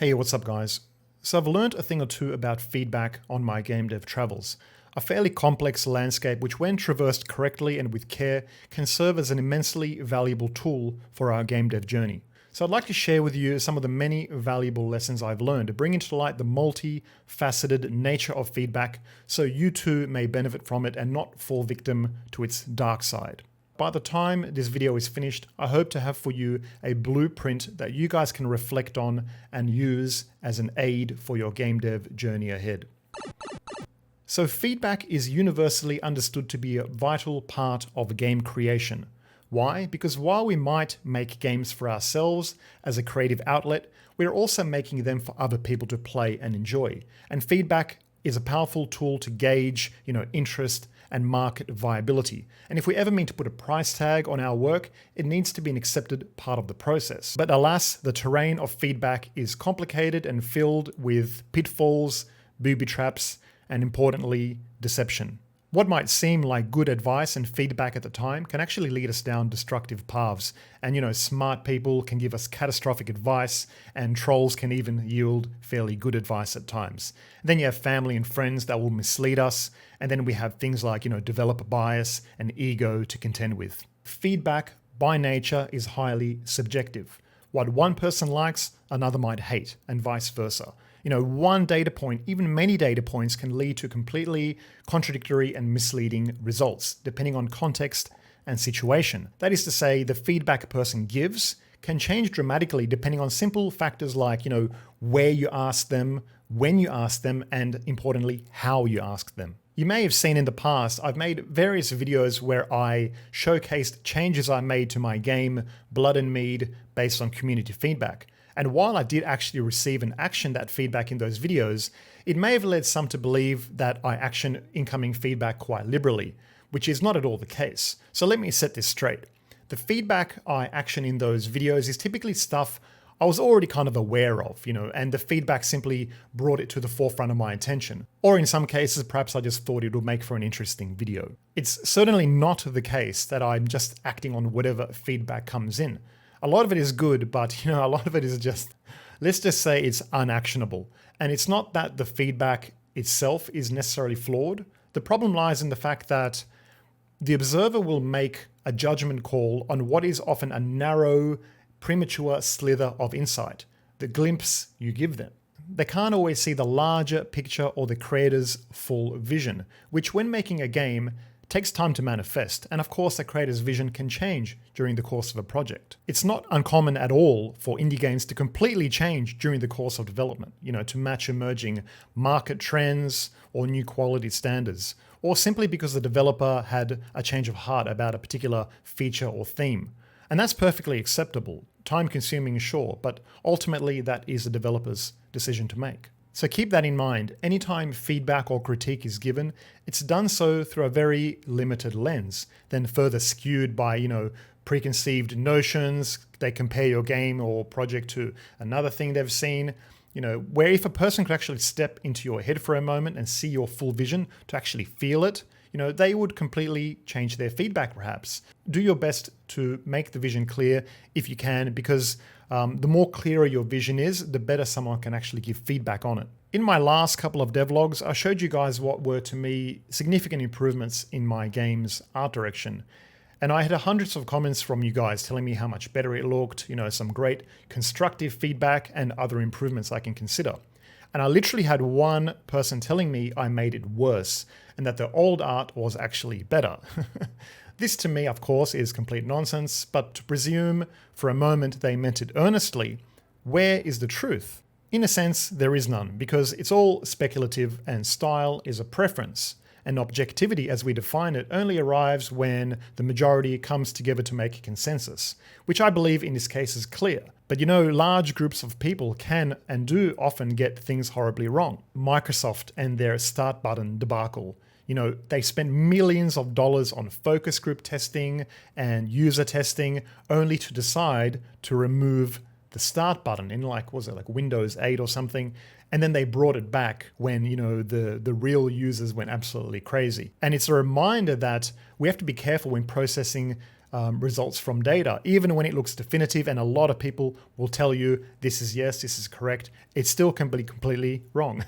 Hey, what's up guys? So I've learned a thing or two about feedback on my game dev travels. A fairly complex landscape which, when traversed correctly and with care, can serve as an immensely valuable tool for our game dev journey. So I'd like to share with you some of the many valuable lessons I've learned to bring into light the multi-faceted nature of feedback so you too may benefit from it and not fall victim to its dark side. By the time this video is finished, I hope to have for you a blueprint that you guys can reflect on and use as an aid for your game dev journey ahead. So feedback is universally understood to be a vital part of game creation. Why? Because while we might make games for ourselves as a creative outlet, we're also making them for other people to play and enjoy. And feedback is a powerful tool to gauge, interest and market viability. And if we ever mean to put a price tag on our work, it needs to be an accepted part of the process. But alas, the terrain of feedback is complicated and filled with pitfalls, booby traps, and importantly, deception. What might seem like good advice and feedback at the time can actually lead us down destructive paths. And smart people can give us catastrophic advice, and trolls can even yield fairly good advice at times. And then you have family and friends that will mislead us, and then we have things like, developer bias and ego to contend with. Feedback by nature is highly subjective. What one person likes, another might hate, and vice versa. One data point, even many data points, can lead to completely contradictory and misleading results, depending on context and situation. That is to say, the feedback a person gives can change dramatically depending on simple factors like, where you ask them, when you ask them, and importantly, how you ask them. You may have seen in the past, I've made various videos where I showcased changes I made to my game, Blood and Mead, based on community feedback. And while I did actually receive and action that feedback in those videos, it may have led some to believe that I action incoming feedback quite liberally, which is not at all the case. So let me set this straight. The feedback I action in those videos is typically stuff I was already kind of aware of, and the feedback simply brought it to the forefront of my attention. Or in some cases, perhaps I just thought it would make for an interesting video. It's certainly not the case that I'm just acting on whatever feedback comes in. A lot of it is good, but a lot of it is just, let's just say it's unactionable. And it's not that the feedback itself is necessarily flawed. The problem lies in the fact that the observer will make a judgment call on what is often a narrow, premature slither of insight, the glimpse you give them. They can't always see the larger picture or the creator's full vision, which when making a game takes time to manifest, and of course the creator's vision can change during the course of a project. It's not uncommon at all for indie games to completely change during the course of development, to match emerging market trends or new quality standards, or simply because the developer had a change of heart about a particular feature or theme. And that's perfectly acceptable, time-consuming, sure, but ultimately that is the developer's decision to make. So keep that in mind. Anytime feedback or critique is given, it's done so through a very limited lens, then further skewed by, preconceived notions. They compare your game or project to another thing they've seen, where if a person could actually step into your head for a moment and see your full vision, to actually feel it, they would completely change their feedback perhaps. Do your best to make the vision clear if you can, because the more clearer your vision is, the better someone can actually give feedback on it. In my last couple of devlogs, I showed you guys what were to me significant improvements in my game's art direction. And I had hundreds of comments from you guys telling me how much better it looked, some great constructive feedback and other improvements I can consider. And I literally had one person telling me I made it worse and that the old art was actually better. This to me, of course, is complete nonsense, but to presume for a moment they meant it earnestly, where is the truth? In a sense, there is none, because it's all speculative and style is a preference. And objectivity, as we define it, only arrives when the majority comes together to make a consensus, which I believe in this case is clear. But large groups of people can and do often get things horribly wrong. Microsoft and their start button debacle. They spent millions of dollars on focus group testing and user testing only to decide to remove the start button in was it Windows 8 or something? And then they brought it back when, the real users went absolutely crazy. And it's a reminder that we have to be careful when processing results from data. Even when it looks definitive and a lot of people will tell you this is yes, this is correct, it still can be completely wrong.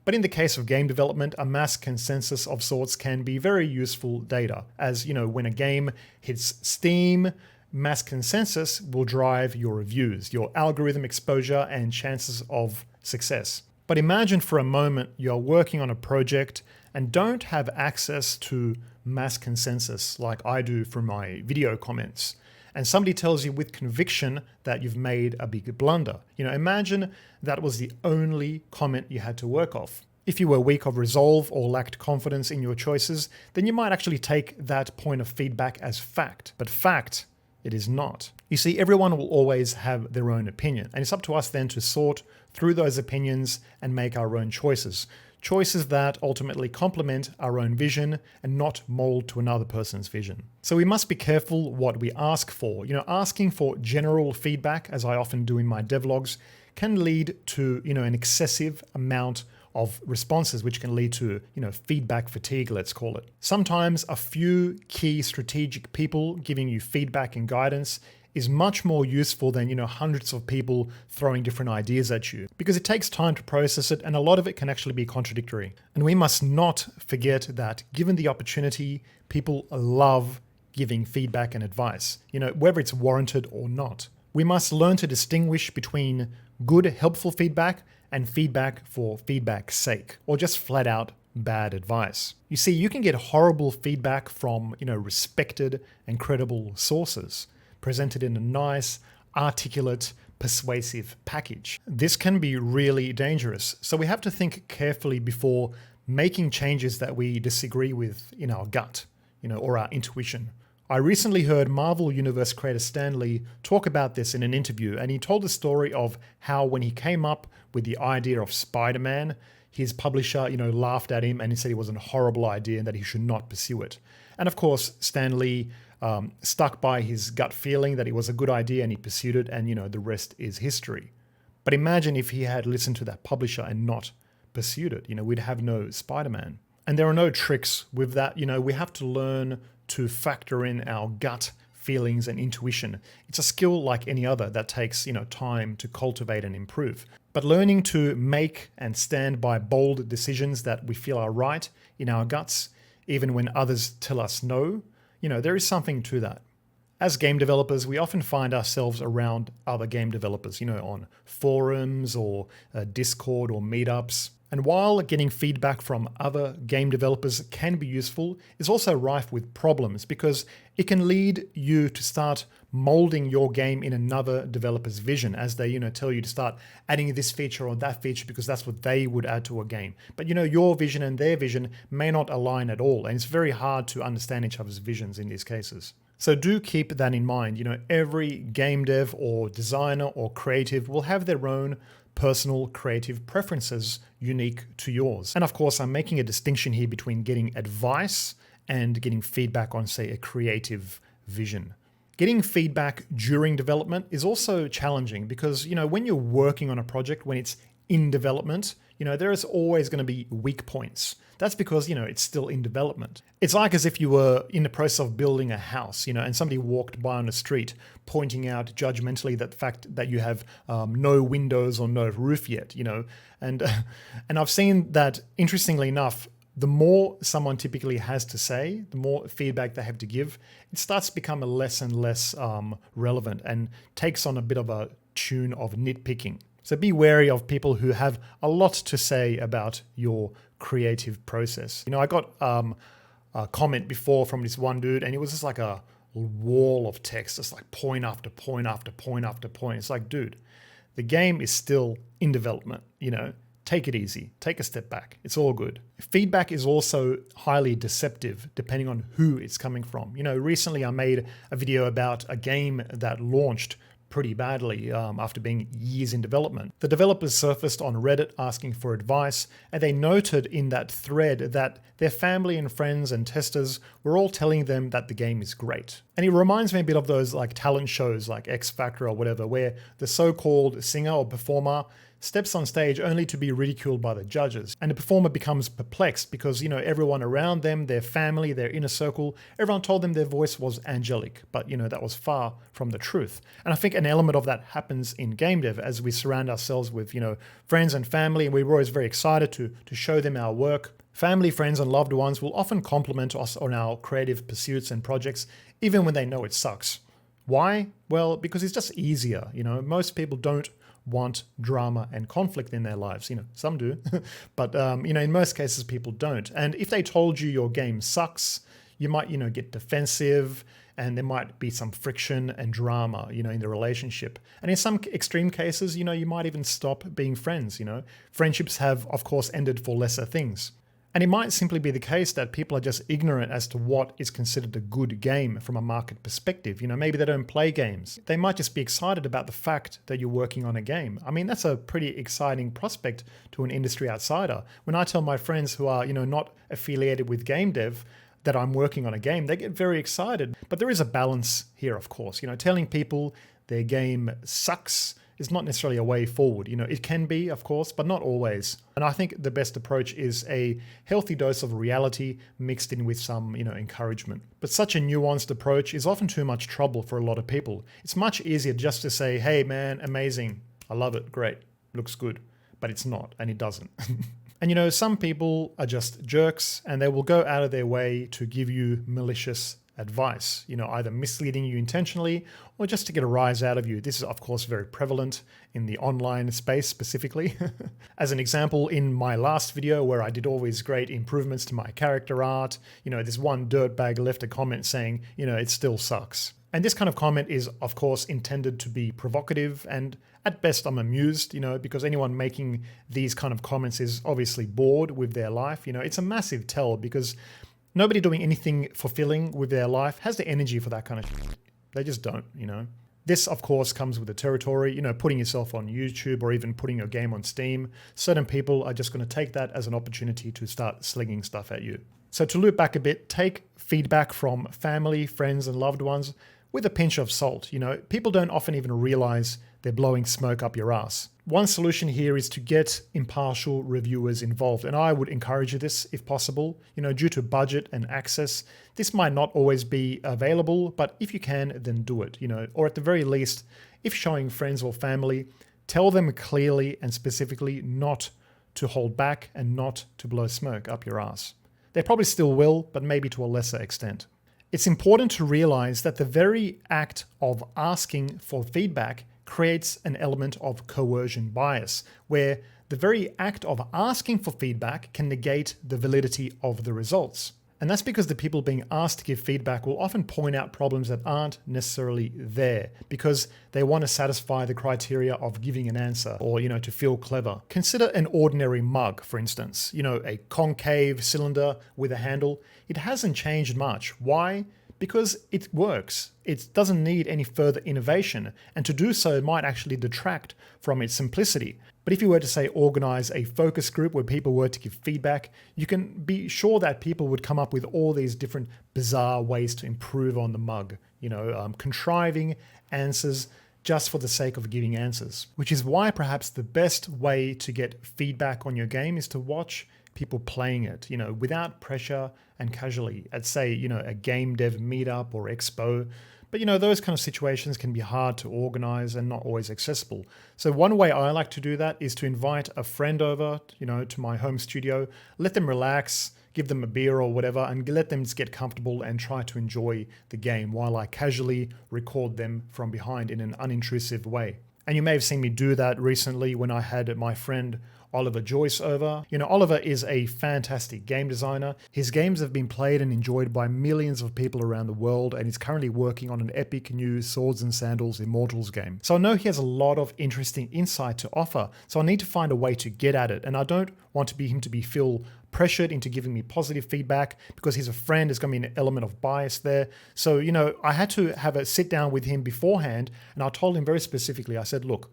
But in the case of game development, a mass consensus of sorts can be very useful data. As you know, when a game hits Steam, mass consensus will drive your reviews, your algorithm exposure, and chances of success. But imagine for a moment you're working on a project and don't have access to mass consensus like I do from my video comments. And somebody tells you with conviction that you've made a big blunder. Imagine that was the only comment you had to work off. If you were weak of resolve or lacked confidence in your choices, then you might actually take that point of feedback as fact. But fact, it is not. You see, everyone will always have their own opinion, and it's up to us then to sort through those opinions and make our own choices. Choices that ultimately complement our own vision and not mold to another person's vision. So we must be careful what we ask for. Asking for general feedback, as I often do in my devlogs, can lead to, an excessive amount of responses, which can lead to, feedback fatigue, let's call it. Sometimes a few key strategic people giving you feedback and guidance is much more useful than, hundreds of people throwing different ideas at you, because it takes time to process it and a lot of it can actually be contradictory. And we must not forget that given the opportunity, people love giving feedback and advice, whether it's warranted or not. We must learn to distinguish between good, helpful feedback and feedback for feedback's sake, or just flat out bad advice. You see, you can get horrible feedback from, respected and credible sources, presented in a nice, articulate, persuasive package. This can be really dangerous. So we have to think carefully before making changes that we disagree with in our gut, or our intuition. I recently heard Marvel Universe creator Stan Lee talk about this in an interview, and he told the story of how when he came up with the idea of Spider-Man, his publisher, laughed at him and he said it was a horrible idea and that he should not pursue it. And of course, Stan Lee stuck by his gut feeling that it was a good idea and he pursued it, and the rest is history. But imagine if he had listened to that publisher and not pursued it, we'd have no Spider-Man. And there are no tricks with that. We have to learn to factor in our gut feelings and intuition. It's a skill like any other that takes, time to cultivate and improve. But learning to make and stand by bold decisions that we feel are right in our guts, even when others tell us no, there is something to that. As game developers, we often find ourselves around other game developers, on forums or Discord or meetups. And while getting feedback from other game developers can be useful, it's also rife with problems because it can lead you to start molding your game in another developer's vision as they, tell you to start adding this feature or that feature because that's what they would add to a game. But your vision and their vision may not align at all, and it's very hard to understand each other's visions in these cases. So do keep that in mind. Every game dev or designer or creative will have their own personal creative preferences unique to yours. And of course, I'm making a distinction here between getting advice and getting feedback on, say, a creative vision. Getting feedback during development is also challenging because, when you're working on a project, when it's in development, there is always going to be weak points. That's because, it's still in development. It's like as if you were in the process of building a house, and somebody walked by on the street pointing out judgmentally that the fact that you have no windows or no roof yet, and I've seen that, interestingly enough, the more someone typically has to say, the more feedback they have to give, it starts to become less and less relevant and takes on a bit of a tune of nitpicking. So be wary of people who have a lot to say about your creative process. I got a comment before from this one dude, and it was just like a wall of text, just like point after point after point after point. It's like, dude, the game is still in development, Take it easy, take a step back. It's all good. Feedback is also highly deceptive depending on who it's coming from. Recently I made a video about a game that launched pretty badly after being years in development. The developers surfaced on Reddit asking for advice, and they noted in that thread that their family and friends and testers were all telling them that the game is great. And it reminds me a bit of those like talent shows like X Factor or whatever, where the so-called singer or performer steps on stage only to be ridiculed by the judges. And the performer becomes perplexed because, everyone around them, their family, their inner circle, everyone told them their voice was angelic. But, that was far from the truth. And I think an element of that happens in game dev as we surround ourselves with, friends and family, and we're always very excited to show them our work. Family, friends, and loved ones will often compliment us on our creative pursuits and projects, even when they know it sucks. Why? Well, because it's just easier. Most people don't want drama and conflict in their lives. Some do, but in most cases people don't. And if they told you your game sucks, you might, get defensive, and there might be some friction and drama, in the relationship. And in some extreme cases, you might even stop being friends. Friendships have, of course, ended for lesser things. And it might simply be the case that people are just ignorant as to what is considered a good game from a market perspective. Maybe they don't play games. They might just be excited about the fact that you're working on a game. I mean, that's a pretty exciting prospect to an industry outsider. When I tell my friends who are, not affiliated with GameDev that I'm working on a game, they get very excited. But there is a balance here, of course. Telling people their game sucks is not necessarily a way forward. It can be, of course, but not always. And I think the best approach is a healthy dose of reality mixed in with some, encouragement. But such a nuanced approach is often too much trouble for a lot of people. It's much easier just to say, hey man, amazing, I love it, great, looks good. But it's not, and it doesn't. And some people are just jerks, and they will go out of their way to give you malicious advice, either misleading you intentionally or just to get a rise out of you. This is, of course, very prevalent in the online space specifically. As an example, in my last video where I did all these great improvements to my character art, this one dirtbag left a comment saying, it still sucks. And this kind of comment is, of course, intended to be provocative, and at best I'm amused, because anyone making these kind of comments is obviously bored with their life. It's a massive tell because nobody doing anything fulfilling with their life has the energy for that kind of shit. They just don't, This, of course, comes with the territory, putting yourself on YouTube or even putting your game on Steam. Certain people are just going to take that as an opportunity to start slinging stuff at you. So to loop back a bit, take feedback from family, friends, and loved ones with a pinch of salt. People don't often even realize they're blowing smoke up your ass. One solution here is to get impartial reviewers involved, and I would encourage this if possible. Due to budget and access, this might not always be available, but if you can, then do it. Or at the very least, if showing friends or family, tell them clearly and specifically not to hold back and not to blow smoke up your ass. They probably still will, but maybe to a lesser extent. It's important to realize that the very act of asking for feedback creates an element of coercion bias, where the very act of asking for feedback can negate the validity of the results. And that's because the people being asked to give feedback will often point out problems that aren't necessarily there because they want to satisfy the criteria of giving an answer or, to feel clever. Consider an ordinary mug, for instance, a concave cylinder with a handle. It hasn't changed much. Why? Because it works. It doesn't need any further innovation, and to do so might actually detract from its simplicity. But if you were to say organize a focus group where people were to give feedback, you can be sure that people would come up with all these different bizarre ways to improve on the mug, contriving answers just for the sake of giving answers. Which is why perhaps the best way to get feedback on your game is to watch people playing it, without pressure and casually at, say, a game dev meetup or expo. But those kind of situations can be hard to organize and not always accessible. So one way I like to do that is to invite a friend over, to my home studio, let them relax, give them a beer or whatever, and let them just get comfortable and try to enjoy the game while I casually record them from behind in an unintrusive way. And you may have seen me do that recently when I had my friend Oliver Joyce over. Oliver is a fantastic game designer. His games have been played and enjoyed by millions of people around the world, and he's currently working on an epic new Swords and Sandals Immortals game. So I know he has a lot of interesting insight to offer, so I need to find a way to get at it, and I don't want him to feel pressured into giving me positive feedback because he's a friend. There's going to be an element of bias there. So, I had to have a sit down with him beforehand, and I told him very specifically, I said, look,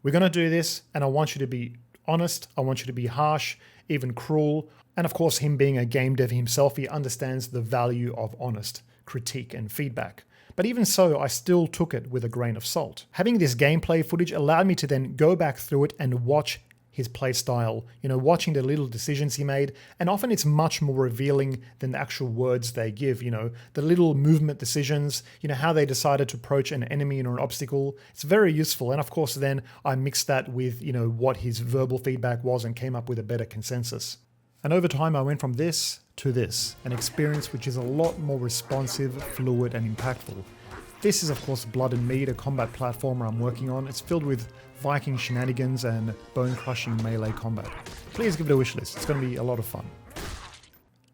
we're going to do this, and I want you to be honest, I want you to be harsh, even cruel. And of course, him being a game dev himself, he understands the value of honest critique and feedback. But even so, I still took it with a grain of salt. Having this gameplay footage allowed me to then go back through it and watch his play style, watching the little decisions he made. And often it's much more revealing than the actual words they give, the little movement decisions, how they decided to approach an enemy or an obstacle. It's very useful. And of course, then I mixed that with, what his verbal feedback was and came up with a better consensus. And over time, I went from this to this, an experience which is a lot more responsive, fluid, and impactful. This is, of course, Blood and Meat, a combat platformer I'm working on. It's filled with Viking shenanigans and bone-crushing melee combat. Please give it a wish list. It's going to be a lot of fun.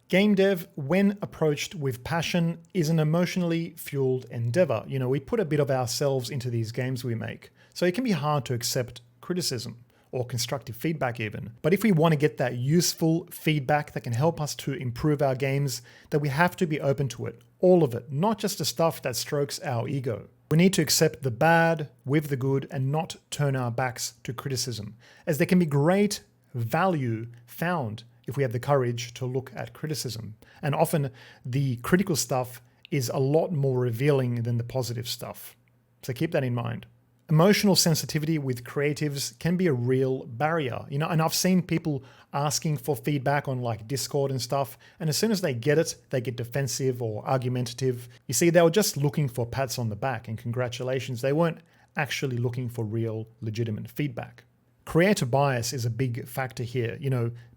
Game dev, when approached with passion, is an emotionally fueled endeavor. We put a bit of ourselves into these games we make, so it can be hard to accept criticism or constructive feedback even. But if we want to get that useful feedback that can help us to improve our games, then we have to be open to it, all of it, not just the stuff that strokes our ego. We need to accept the bad with the good and not turn our backs to criticism, as there can be great value found if we have the courage to look at criticism. And often the critical stuff is a lot more revealing than the positive stuff. So keep that in mind. Emotional sensitivity with creatives can be a real barrier, and I've seen people asking for feedback on like Discord and stuff, and as soon as they get it, they get defensive or argumentative. You see, they were just looking for pats on the back and congratulations. They weren't actually looking for real, legitimate feedback. Creator bias is a big factor here,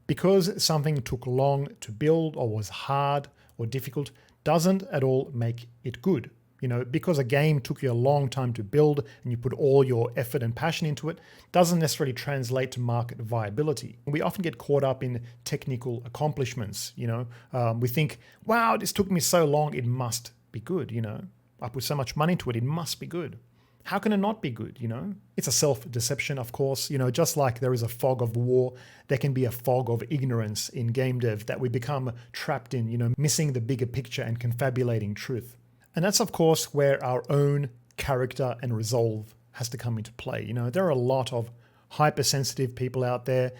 because something took long to build or was hard or difficult doesn't at all make it good. Because a game took you a long time to build and you put all your effort and passion into it, doesn't necessarily translate to market viability. We often get caught up in technical accomplishments. We think, wow, this took me so long, it must be good. I put so much money into it, it must be good. How can it not be good? It's a self-deception, of course. Just like there is a fog of war, there can be a fog of ignorance in game dev that we become trapped in, missing the bigger picture and confabulating truth. And that's, of course, where our own character and resolve has to come into play. There are a lot of hypersensitive people out there.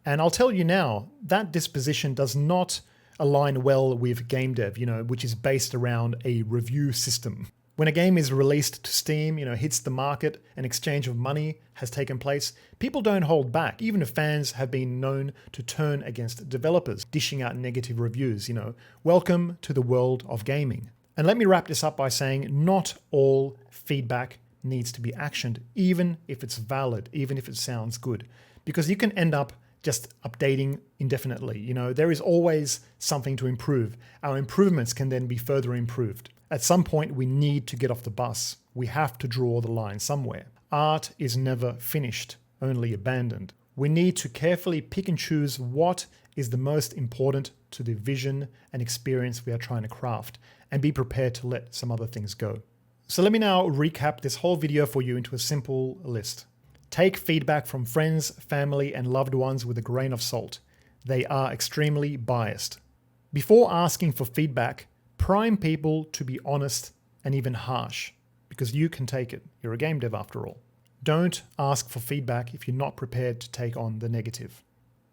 And I'll tell you now, that disposition does not align well with game dev, which is based around a review system. When a game is released to Steam, hits the market, an exchange of money has taken place, people don't hold back, even if fans have been known to turn against developers, dishing out negative reviews. Welcome to the world of gaming. And let me wrap this up by saying not all feedback needs to be actioned, even if it's valid, even if it sounds good, because you can end up just updating indefinitely. There is always something to improve. Our improvements can then be further improved. At some point, we need to get off the bus. We have to draw the line somewhere. Art is never finished, only abandoned. We need to carefully pick and choose what is the most important to the vision and experience we are trying to craft, and be prepared to let some other things go. So let me now recap this whole video for you into a simple list. Take feedback from friends, family, and loved ones with a grain of salt. They are extremely biased. Before asking for feedback, prime people to be honest and even harsh, because you can take it. You're a game dev after all. Don't ask for feedback if you're not prepared to take on the negative.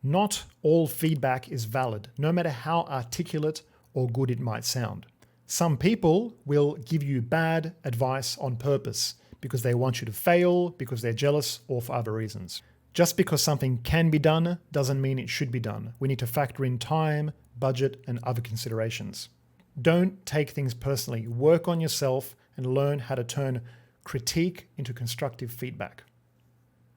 Not all feedback is valid, no matter how articulate or good it might sound. Some people will give you bad advice on purpose because they want you to fail, because they're jealous, or for other reasons. Just because something can be done doesn't mean it should be done. We need to factor in time, budget, and other considerations. Don't take things personally. Work on yourself and learn how to turn critique into constructive feedback.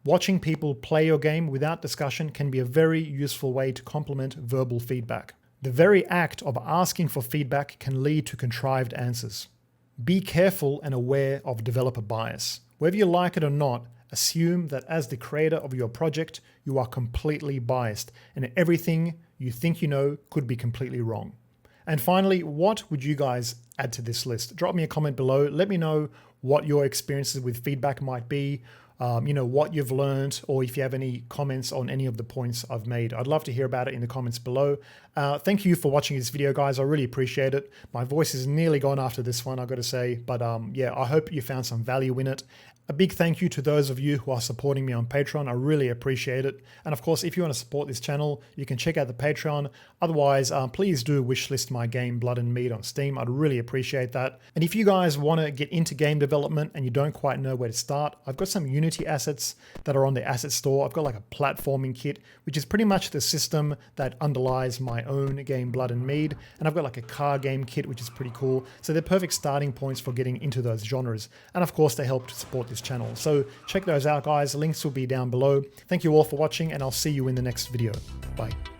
Watching people play your game without discussion can be a very useful way to complement verbal feedback. The very act of asking for feedback can lead to contrived answers. Be careful and aware of developer bias. Whether you like it or not, assume that as the creator of your project, you are completely biased and everything you think you know could be completely wrong. And finally, what would you guys add to this list? Drop me a comment below. Let me know what your experiences with feedback might be. what you've learned, or if you have any comments on any of the points I've made. I'd love to hear about it in the comments below. Thank you for watching this video, guys. I really appreciate it. My voice is nearly gone after this one, I've got to say. But yeah, I hope you found some value in it. A big thank you to those of you who are supporting me on Patreon. I really appreciate it. And of course, if you want to support this channel, you can check out the Patreon. Otherwise, please do wishlist my game Blood and Meat on Steam. I'd really appreciate that. And if you guys want to get into game development and you don't quite know where to start, I've got some Unity assets that are on the asset store. I've got like a platforming kit, which is pretty much the system that underlies my own game Blood and Mead. And I've got like a car game kit, which is pretty cool. So they're perfect starting points for getting into those genres. And of course, they help to support this channel. So check those out, guys. Links will be down below. Thank you all for watching, and I'll see you in the next video. Bye.